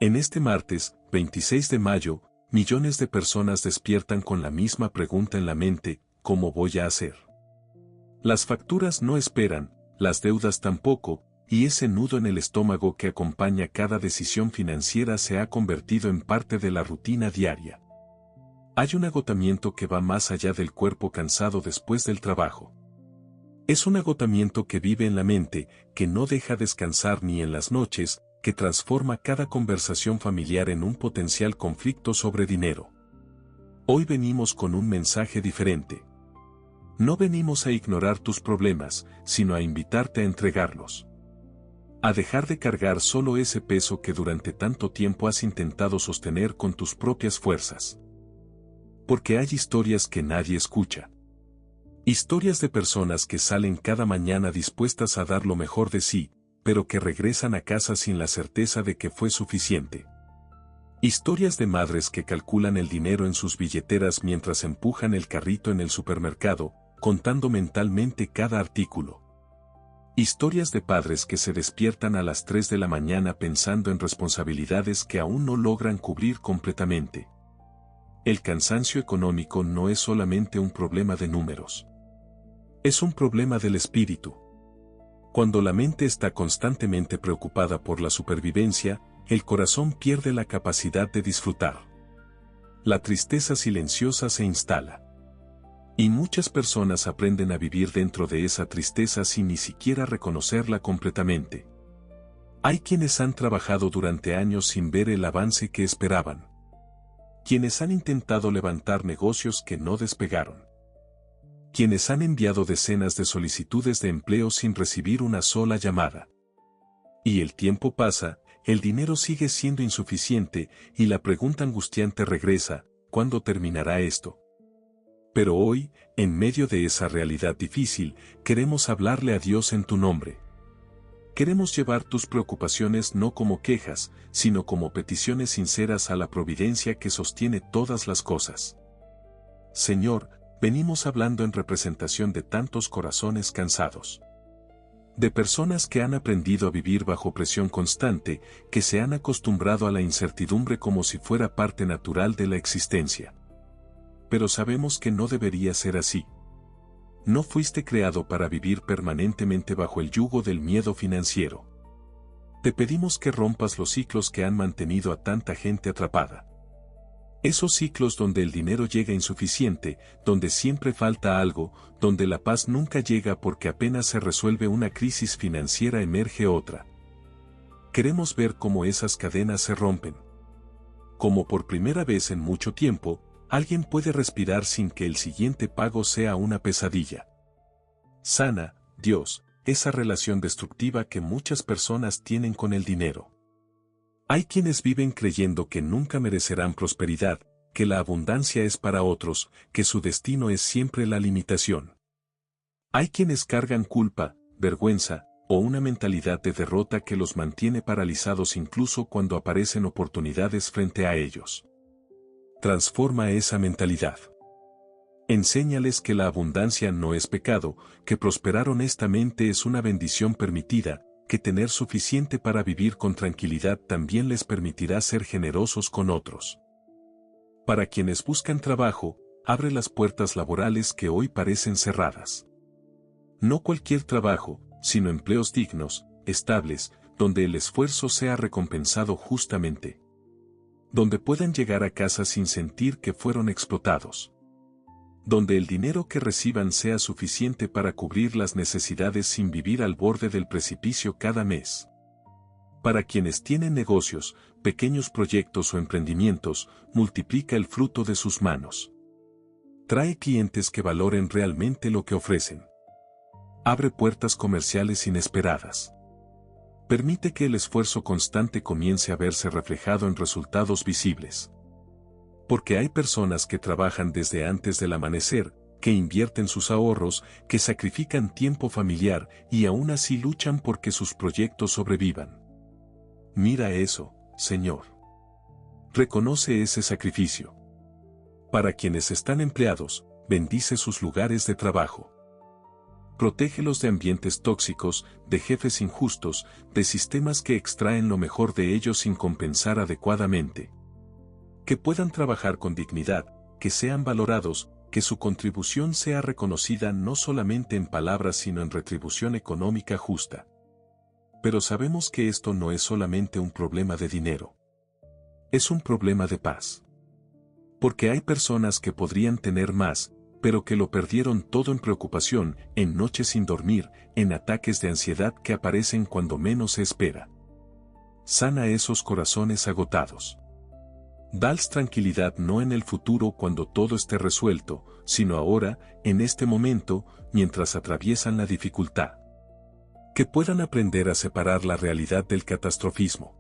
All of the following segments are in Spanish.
En este martes, 26 de mayo, millones de personas despiertan con la misma pregunta en la mente: ¿cómo voy a hacer? Las facturas no esperan, las deudas tampoco, y ese nudo en el estómago que acompaña cada decisión financiera se ha convertido en parte de la rutina diaria. Hay un agotamiento que va más allá del cuerpo cansado después del trabajo. Es un agotamiento que vive en la mente, que no deja descansar ni en las noches, que transforma cada conversación familiar en un potencial conflicto sobre dinero. Hoy venimos con un mensaje diferente. No venimos a ignorar tus problemas, sino a invitarte a entregarlos. A dejar de cargar solo ese peso que durante tanto tiempo has intentado sostener con tus propias fuerzas. Porque hay historias que nadie escucha. Historias de personas que salen cada mañana dispuestas a dar lo mejor de sí, pero que regresan a casa sin la certeza de que fue suficiente. Historias de madres que calculan el dinero en sus billeteras mientras empujan el carrito en el supermercado, contando mentalmente cada artículo. Historias de padres que se despiertan a las 3 de la mañana pensando en responsabilidades que aún no logran cubrir completamente. El cansancio económico no es solamente un problema de números. Es un problema del espíritu. Cuando la mente está constantemente preocupada por la supervivencia, el corazón pierde la capacidad de disfrutar. La tristeza silenciosa se instala. Y muchas personas aprenden a vivir dentro de esa tristeza sin ni siquiera reconocerla completamente. Hay quienes han trabajado durante años sin ver el avance que esperaban. Quienes han intentado levantar negocios que no despegaron. Quienes han enviado decenas de solicitudes de empleo sin recibir una sola llamada. Y el tiempo pasa, el dinero sigue siendo insuficiente, y la pregunta angustiante regresa: ¿cuándo terminará esto? Pero hoy, en medio de esa realidad difícil, queremos hablarle a Dios en tu nombre. Queremos llevar tus preocupaciones no como quejas, sino como peticiones sinceras a la providencia que sostiene todas las cosas. Señor, venimos hablando en representación de tantos corazones cansados. De personas que han aprendido a vivir bajo presión constante, que se han acostumbrado a la incertidumbre como si fuera parte natural de la existencia. Pero sabemos que no debería ser así. No fuiste creado para vivir permanentemente bajo el yugo del miedo financiero. Te pedimos que rompas los ciclos que han mantenido a tanta gente atrapada. Esos ciclos donde el dinero llega insuficiente, donde siempre falta algo, donde la paz nunca llega porque apenas se resuelve una crisis financiera emerge otra. Queremos ver cómo esas cadenas se rompen. Como por primera vez en mucho tiempo, alguien puede respirar sin que el siguiente pago sea una pesadilla. Sana, Dios, esa relación destructiva que muchas personas tienen con el dinero. Hay quienes viven creyendo que nunca merecerán prosperidad, que la abundancia es para otros, que su destino es siempre la limitación. Hay quienes cargan culpa, vergüenza, o una mentalidad de derrota que los mantiene paralizados incluso cuando aparecen oportunidades frente a ellos. Transforma esa mentalidad. Enséñales que la abundancia no es pecado, que prosperar honestamente es una bendición permitida, que tener suficiente para vivir con tranquilidad también les permitirá ser generosos con otros. Para quienes buscan trabajo, abre las puertas laborales que hoy parecen cerradas. No cualquier trabajo, sino empleos dignos, estables, donde el esfuerzo sea recompensado justamente. Donde puedan llegar a casa sin sentir que fueron explotados. Donde el dinero que reciban sea suficiente para cubrir las necesidades sin vivir al borde del precipicio cada mes. Para quienes tienen negocios, pequeños proyectos o emprendimientos, multiplica el fruto de sus manos. Trae clientes que valoren realmente lo que ofrecen. Abre puertas comerciales inesperadas. Permite que el esfuerzo constante comience a verse reflejado en resultados visibles. Porque hay personas que trabajan desde antes del amanecer, que invierten sus ahorros, que sacrifican tiempo familiar y aún así luchan porque sus proyectos sobrevivan. Mira eso, Señor. Reconoce ese sacrificio. Para quienes están empleados, bendice sus lugares de trabajo. Protégelos de ambientes tóxicos, de jefes injustos, de sistemas que extraen lo mejor de ellos sin compensar adecuadamente. Que puedan trabajar con dignidad, que sean valorados, que su contribución sea reconocida no solamente en palabras sino en retribución económica justa. Pero sabemos que esto no es solamente un problema de dinero. Es un problema de paz. Porque hay personas que podrían tener más, pero que lo perdieron todo en preocupación, en noches sin dormir, en ataques de ansiedad que aparecen cuando menos se espera. Sana esos corazones agotados. Dales tranquilidad no en el futuro cuando todo esté resuelto, sino ahora, en este momento, mientras atraviesan la dificultad. Que puedan aprender a separar la realidad del catastrofismo.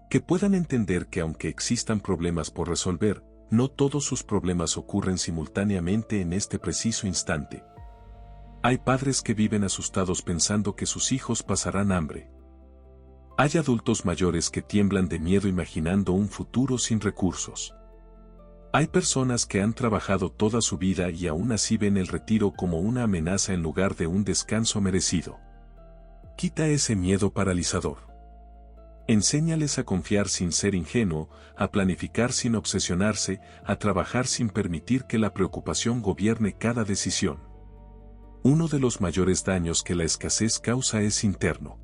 Que puedan entender que aunque existan problemas por resolver, no todos sus problemas ocurren simultáneamente en este preciso instante. Hay padres que viven asustados pensando que sus hijos pasarán hambre. Hay adultos mayores que tiemblan de miedo imaginando un futuro sin recursos. Hay personas que han trabajado toda su vida y aún así ven el retiro como una amenaza en lugar de un descanso merecido. Quita ese miedo paralizador. Enséñales a confiar sin ser ingenuo, a planificar sin obsesionarse, a trabajar sin permitir que la preocupación gobierne cada decisión. Uno de los mayores daños que la escasez causa es interno.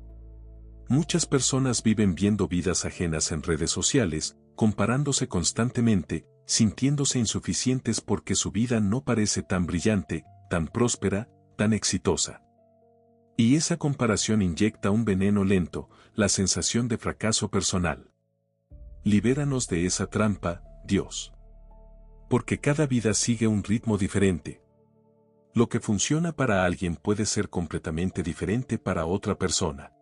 Muchas personas viven viendo vidas ajenas en redes sociales, comparándose constantemente, sintiéndose insuficientes porque su vida no parece tan brillante, tan próspera, tan exitosa. Y esa comparación inyecta un veneno lento, la sensación de fracaso personal. Libéranos de esa trampa, Dios. Porque cada vida sigue un ritmo diferente. Lo que funciona para alguien puede ser completamente diferente para otra persona.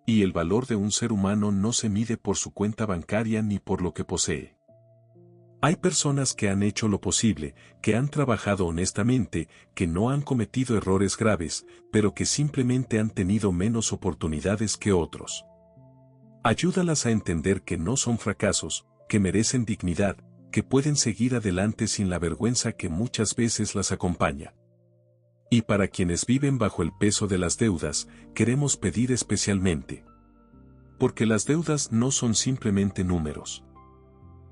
Y el valor de un ser humano no se mide por su cuenta bancaria ni por lo que posee. Hay personas que han hecho lo posible, que han trabajado honestamente, que no han cometido errores graves, pero que simplemente han tenido menos oportunidades que otros. Ayúdalas a entender que no son fracasos, que merecen dignidad, que pueden seguir adelante sin la vergüenza que muchas veces las acompaña. Y para quienes viven bajo el peso de las deudas, queremos pedir especialmente. Porque las deudas no son simplemente números.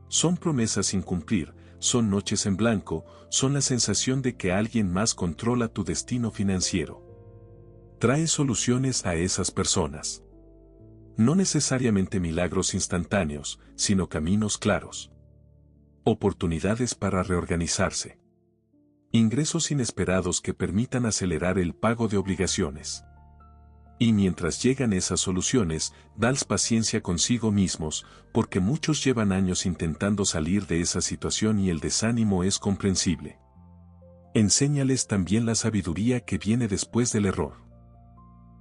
Son promesas sin cumplir, son noches en blanco, son la sensación de que alguien más controla tu destino financiero. Trae soluciones a esas personas. No necesariamente milagros instantáneos, sino caminos claros. Oportunidades para reorganizarse. Ingresos inesperados que permitan acelerar el pago de obligaciones. Y mientras llegan esas soluciones, dales paciencia consigo mismos, porque muchos llevan años intentando salir de esa situación y el desánimo es comprensible. Enséñales también la sabiduría que viene después del error.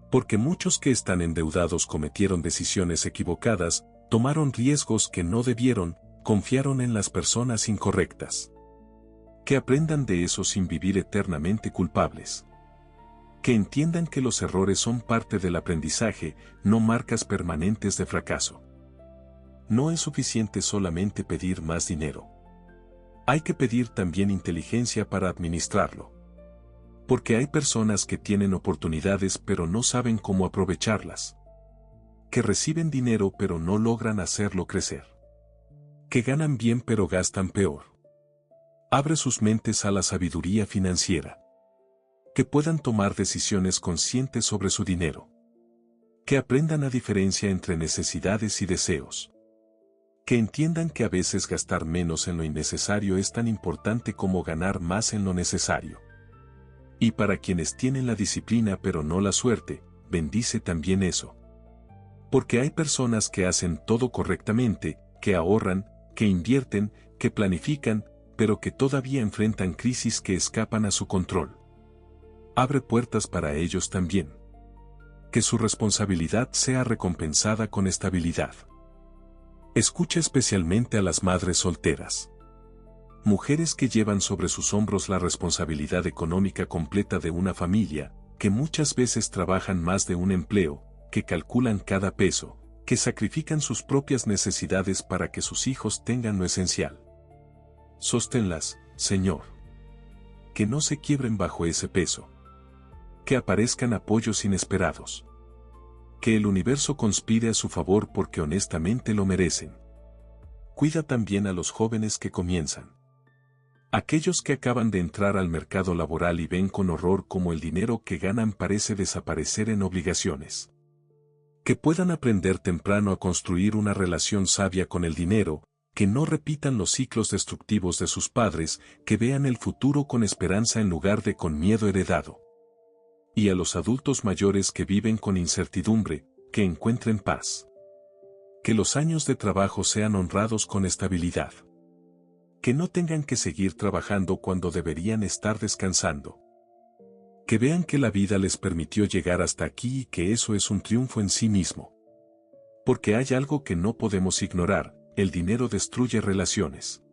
Porque muchos que están endeudados cometieron decisiones equivocadas, tomaron riesgos que no debieron, confiaron en las personas incorrectas. Que aprendan de eso sin vivir eternamente culpables. Que entiendan que los errores son parte del aprendizaje, no marcas permanentes de fracaso. No es suficiente solamente pedir más dinero. Hay que pedir también inteligencia para administrarlo. Porque hay personas que tienen oportunidades pero no saben cómo aprovecharlas. Que reciben dinero pero no logran hacerlo crecer. Que ganan bien pero gastan peor. Abre sus mentes a la sabiduría financiera. Que puedan tomar decisiones conscientes sobre su dinero. Que aprendan la diferencia entre necesidades y deseos. Que entiendan que a veces gastar menos en lo innecesario es tan importante como ganar más en lo necesario. Y para quienes tienen la disciplina pero no la suerte, bendice también eso. Porque hay personas que hacen todo correctamente, que ahorran, que invierten, que planifican, pero que todavía enfrentan crisis que escapan a su control. Abre puertas para ellos también. Que su responsabilidad sea recompensada con estabilidad. Escucha especialmente a las madres solteras. Mujeres que llevan sobre sus hombros la responsabilidad económica completa de una familia, que muchas veces trabajan más de un empleo, que calculan cada peso, que sacrifican sus propias necesidades para que sus hijos tengan lo esencial. Sosténlas, Señor. Que no se quiebren bajo ese peso. Que aparezcan apoyos inesperados. Que el universo conspire a su favor porque honestamente lo merecen. Cuida también a los jóvenes que comienzan. Aquellos que acaban de entrar al mercado laboral y ven con horror cómo el dinero que ganan parece desaparecer en obligaciones. Que puedan aprender temprano a construir una relación sabia con el dinero, que no repitan los ciclos destructivos de sus padres, que vean el futuro con esperanza en lugar de con miedo heredado. Y a los adultos mayores que viven con incertidumbre, que encuentren paz. Que los años de trabajo sean honrados con estabilidad. Que no tengan que seguir trabajando cuando deberían estar descansando. Que vean que la vida les permitió llegar hasta aquí y que eso es un triunfo en sí mismo. Porque hay algo que no podemos ignorar, el dinero destruye relaciones.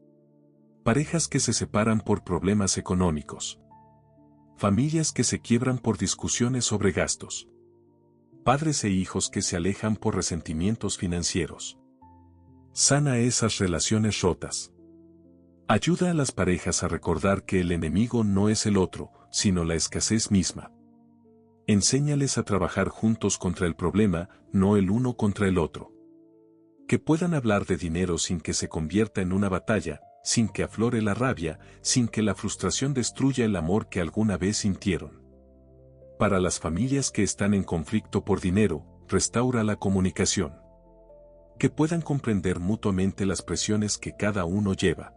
Parejas que se separan por problemas económicos. Familias que se quiebran por discusiones sobre gastos. Padres e hijos que se alejan por resentimientos financieros. Sana esas relaciones rotas. Ayuda a las parejas a recordar que el enemigo no es el otro, sino la escasez misma. Enséñales a trabajar juntos contra el problema, no el uno contra el otro. Que puedan hablar de dinero sin que se convierta en una batalla, sin que aflore la rabia, sin que la frustración destruya el amor que alguna vez sintieron. Para las familias que están en conflicto por dinero, restaura la comunicación. Que puedan comprender mutuamente las presiones que cada uno lleva.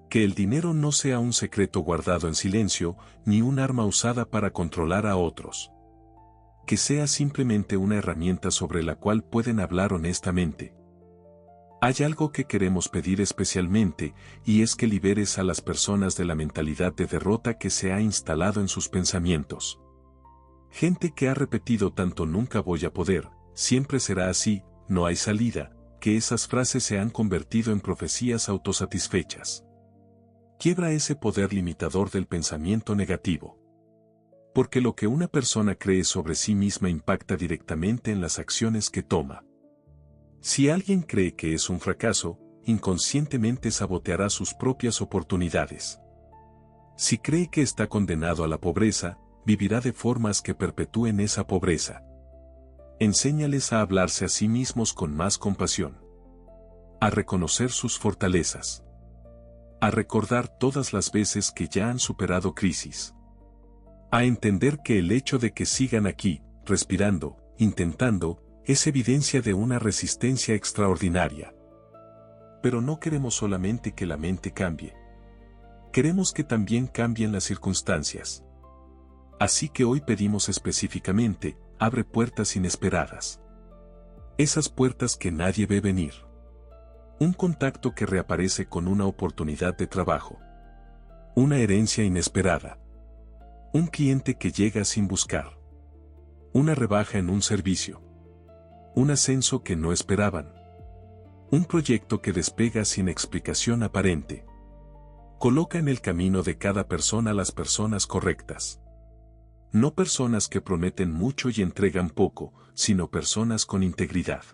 Que el dinero no sea un secreto guardado en silencio, ni un arma usada para controlar a otros. Que sea simplemente una herramienta sobre la cual pueden hablar honestamente. Hay algo que queremos pedir especialmente, y es que liberes a las personas de la mentalidad de derrota que se ha instalado en sus pensamientos. Gente que ha repetido tanto nunca voy a poder, siempre será así, no hay salida, que esas frases se han convertido en profecías autosatisfechas. Quiebra ese poder limitador del pensamiento negativo. Porque lo que una persona cree sobre sí misma impacta directamente en las acciones que toma. Si alguien cree que es un fracaso, inconscientemente saboteará sus propias oportunidades. Si cree que está condenado a la pobreza, vivirá de formas que perpetúen esa pobreza. Enséñales a hablarse a sí mismos con más compasión. A reconocer sus fortalezas. A recordar todas las veces que ya han superado crisis. A entender que el hecho de que sigan aquí, respirando, intentando, es evidencia de una resistencia extraordinaria. Pero no queremos solamente que la mente cambie. Queremos que también cambien las circunstancias. Así que hoy pedimos específicamente, abre puertas inesperadas. Esas puertas que nadie ve venir. Un contacto que reaparece con una oportunidad de trabajo. Una herencia inesperada. Un cliente que llega sin buscar. Una rebaja en un servicio. Un ascenso que no esperaban. Un proyecto que despega sin explicación aparente. Coloca en el camino de cada persona las personas correctas. No personas que prometen mucho y entregan poco, sino personas con integridad.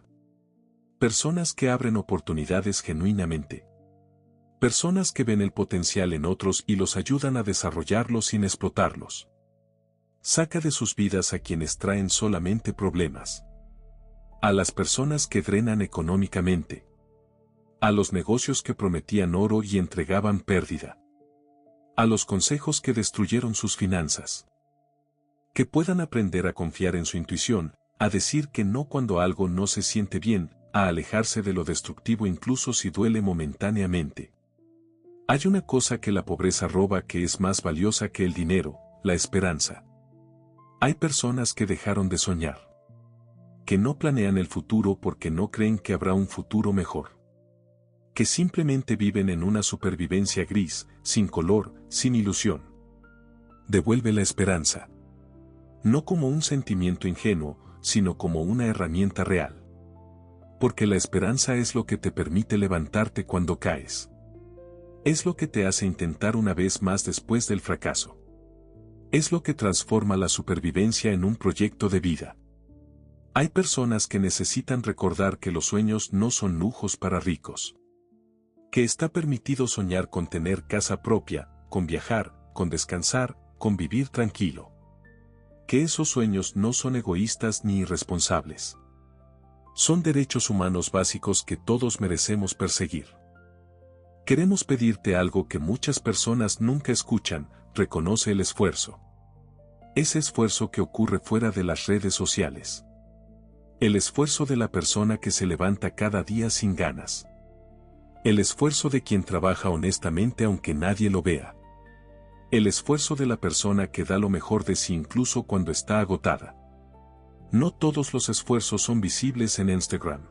Personas que abren oportunidades genuinamente. Personas que ven el potencial en otros y los ayudan a desarrollarlos sin explotarlos. Saca de sus vidas a quienes traen solamente problemas. A las personas que drenan económicamente. A los negocios que prometían oro y entregaban pérdida. A los consejos que destruyeron sus finanzas. Que puedan aprender a confiar en su intuición, a decir que no cuando algo no se siente bien, a alejarse de lo destructivo incluso si duele momentáneamente. Hay una cosa que la pobreza roba que es más valiosa que el dinero, la esperanza. Hay personas que dejaron de soñar. Que no planean el futuro porque no creen que habrá un futuro mejor. Que simplemente viven en una supervivencia gris, sin color, sin ilusión. Devuelve la esperanza. No como un sentimiento ingenuo, sino como una herramienta real. Porque la esperanza es lo que te permite levantarte cuando caes. Es lo que te hace intentar una vez más después del fracaso. Es lo que transforma la supervivencia en un proyecto de vida. Hay personas que necesitan recordar que los sueños no son lujos para ricos. Que está permitido soñar con tener casa propia, con viajar, con descansar, con vivir tranquilo. Que esos sueños no son egoístas ni irresponsables. Son derechos humanos básicos que todos merecemos perseguir. Queremos pedirte algo que muchas personas nunca escuchan: reconoce el esfuerzo. Ese esfuerzo que ocurre fuera de las redes sociales. El esfuerzo de la persona que se levanta cada día sin ganas. El esfuerzo de quien trabaja honestamente aunque nadie lo vea. El esfuerzo de la persona que da lo mejor de sí incluso cuando está agotada. No todos los esfuerzos son visibles en Instagram.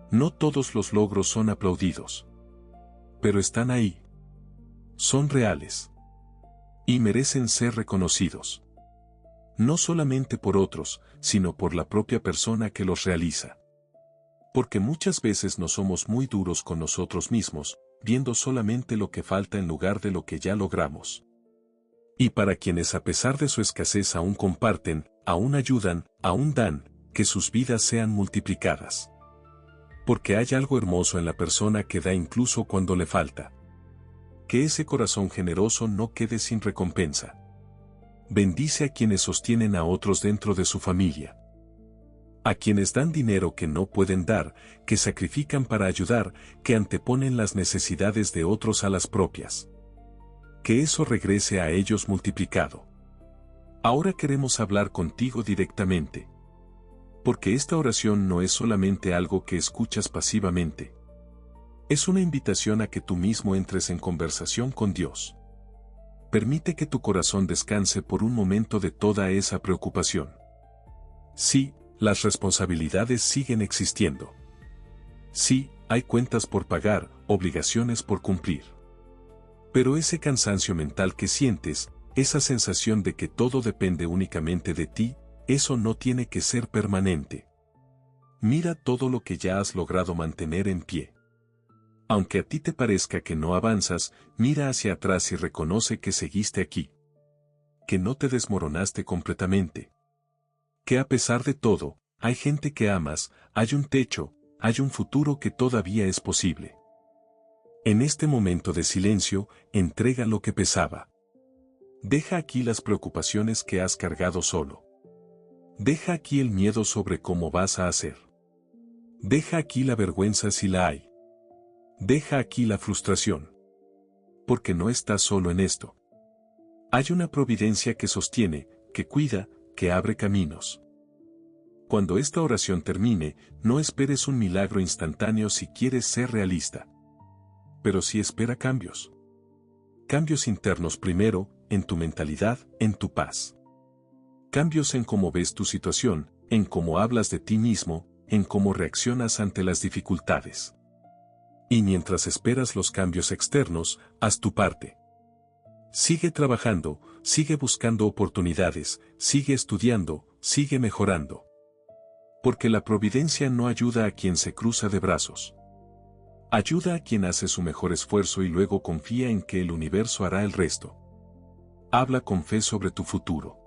No todos los logros son aplaudidos. Pero están ahí. Son reales. Y merecen ser reconocidos. No solamente por otros, sino por la propia persona que los realiza. Porque muchas veces no somos muy duros con nosotros mismos, viendo solamente lo que falta en lugar de lo que ya logramos. Y para quienes a pesar de su escasez aún comparten, aún ayudan, aún dan, que sus vidas sean multiplicadas. Porque hay algo hermoso en la persona que da incluso cuando le falta. Que ese corazón generoso no quede sin recompensa. Bendice a quienes sostienen a otros dentro de su familia. A quienes dan dinero que no pueden dar, que sacrifican para ayudar, que anteponen las necesidades de otros a las propias. Que eso regrese a ellos multiplicado. Ahora queremos hablar contigo directamente. Porque esta oración no es solamente algo que escuchas pasivamente. Es una invitación a que tú mismo entres en conversación con Dios. Permite que tu corazón descanse por un momento de toda esa preocupación. Sí, las responsabilidades siguen existiendo. Sí, hay cuentas por pagar, obligaciones por cumplir. Pero ese cansancio mental que sientes, esa sensación de que todo depende únicamente de ti, eso no tiene que ser permanente. Mira todo lo que ya has logrado mantener en pie. Aunque a ti te parezca que no avanzas, mira hacia atrás y reconoce que seguiste aquí. Que no te desmoronaste completamente. Que a pesar de todo, hay gente que amas, hay un techo, hay un futuro que todavía es posible. En este momento de silencio, entrega lo que pesaba. Deja aquí las preocupaciones que has cargado solo. Deja aquí el miedo sobre cómo vas a hacer. Deja aquí la vergüenza si la hay. Deja aquí la frustración. Porque no estás solo en esto. Hay una providencia que sostiene, que cuida, que abre caminos. Cuando esta oración termine, no esperes un milagro instantáneo si quieres ser realista. Pero sí espera cambios. Cambios internos primero, en tu mentalidad, en tu paz. Cambios en cómo ves tu situación, en cómo hablas de ti mismo, en cómo reaccionas ante las dificultades. Y mientras esperas los cambios externos, haz tu parte. Sigue trabajando, sigue buscando oportunidades, sigue estudiando, sigue mejorando. Porque la providencia no ayuda a quien se cruza de brazos. Ayuda a quien hace su mejor esfuerzo y luego confía en que el universo hará el resto. Habla con fe sobre tu futuro.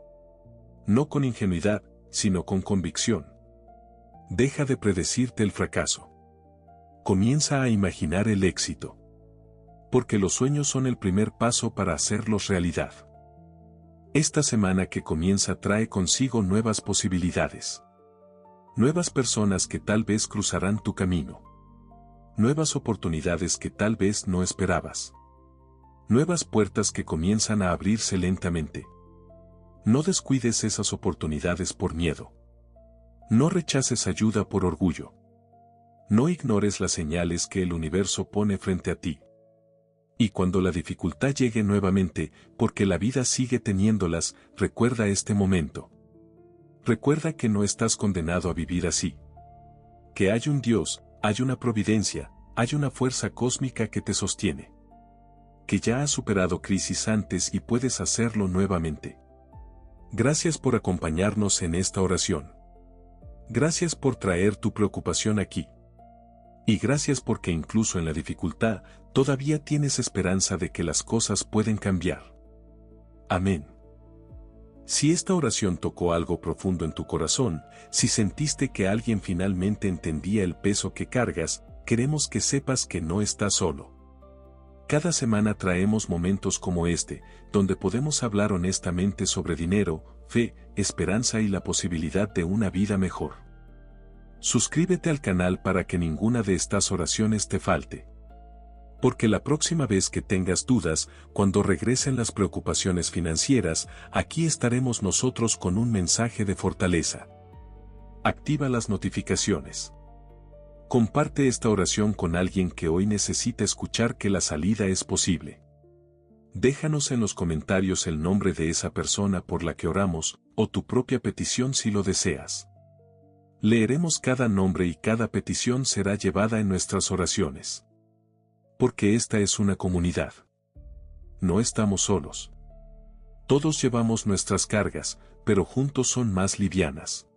No con ingenuidad, sino con convicción. Deja de predecirte el fracaso. Comienza a imaginar el éxito. Porque los sueños son el primer paso para hacerlos realidad. Esta semana que comienza trae consigo nuevas posibilidades. Nuevas personas que tal vez cruzarán tu camino. Nuevas oportunidades que tal vez no esperabas. Nuevas puertas que comienzan a abrirse lentamente. No descuides esas oportunidades por miedo. No rechaces ayuda por orgullo. No ignores las señales que el universo pone frente a ti. Y cuando la dificultad llegue nuevamente, porque la vida sigue teniéndolas, recuerda este momento. Recuerda que no estás condenado a vivir así. Que hay un Dios, hay una providencia, hay una fuerza cósmica que te sostiene. Que ya has superado crisis antes y puedes hacerlo nuevamente. Gracias por acompañarnos en esta oración. Gracias por traer tu preocupación aquí. Y gracias porque incluso en la dificultad, todavía tienes esperanza de que las cosas pueden cambiar. Amén. Si esta oración tocó algo profundo en tu corazón, si sentiste que alguien finalmente entendía el peso que cargas, queremos que sepas que no estás solo. Cada semana traemos momentos como este, donde podemos hablar honestamente sobre dinero, fe, esperanza y la posibilidad de una vida mejor. Suscríbete al canal para que ninguna de estas oraciones te falte. Porque la próxima vez que tengas dudas, cuando regresen las preocupaciones financieras, aquí estaremos nosotros con un mensaje de fortaleza. Activa las notificaciones. Comparte esta oración con alguien que hoy necesita escuchar que la salida es posible. Déjanos en los comentarios el nombre de esa persona por la que oramos, o tu propia petición si lo deseas. Leeremos cada nombre y cada petición será llevada en nuestras oraciones. Porque esta es una comunidad. No estamos solos. Todos llevamos nuestras cargas, pero juntos son más livianas.